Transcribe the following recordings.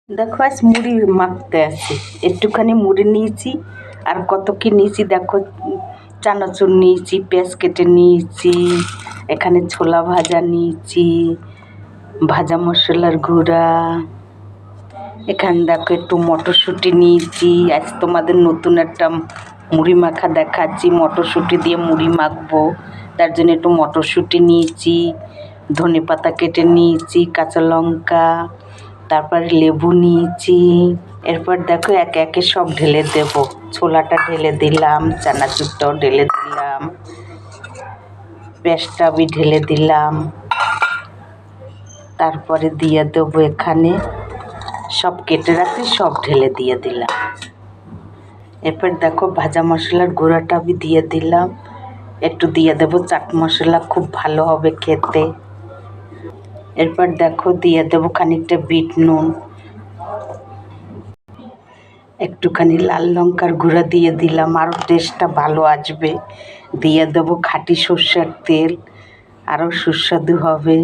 দেখো আজ মুড়ি মাখতে আছে, একটুখানি মুড়ি নিয়েছি আর কত কি নিয়েছি দেখো। চানাচুর নিয়েছি, পেঁয়াজ কেটে নিয়েছি, এখানে ছোলা ভাজা নিয়েছি, ভাজা মশলার গুঁড়া, এখানে দেখো একটু মটরশুঁটি নিয়েছি। আজ তোমাদের নতুন একটা মুড়ি মাখা দেখাচ্ছি, মটরশুঁটি দিয়ে মুড়ি মাখবো, তার জন্য একটু মটরশুঁটি নিয়েছি, ধনে পাতা কেটে নিয়েছি, কাঁচা লঙ্কা, তারপরে লেবু নিয়েছি। এরপর দেখো একে একে সব ঢেলে দেব। ছোলাটা ঢেলে দিলাম, চানাচুরটাও ঢেলে দিলাম, পেঁয়াজটা আমি ঢেলে দিলাম, তারপরে দিয়ে দেবো এখানে সব কেটে রাখি, সব ঢেলে দিয়ে দিলাম। এরপর দেখো ভাজা মশলার গুঁড়াটা আমি দিয়ে দিলাম, একটু দিয়ে দেবো চাট মশলা, খুব ভালো হবে খেতে। এরপর দেখো দিয়ে দেবো খানিকটা বিট নুন, একটুখানি লাল লঙ্কার গুঁড়া দিয়ে দিলাম, আরও টেস্টটা ভালো আসবে। দিয়ে দেবো খাঁটি সর্ষের তেল, আরও সুস্বাদু হবে।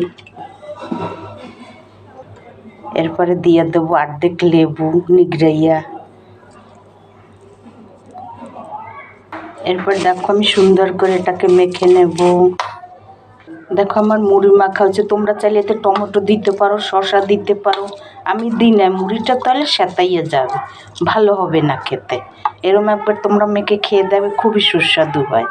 এরপরে দিয়ে দেবো অর্ধেক লেবু নিগড়াইয়া। এরপর দেখো আমি সুন্দর করে এটাকে মেখে নেব। দেখো আমার মুড়ি মাখা হচ্ছে, তোমরা চাইলে এতে টমেটো দিতে পারো, শসা দিতে পারো, আমি দিই না। মুড়িটা তাহলে সেতাইয়ে যাবে, ভালো হবে না খেতে। এরম একবার তোমরা মেখে খেয়ে দেবে, খুবই সুস্বাদু হয়।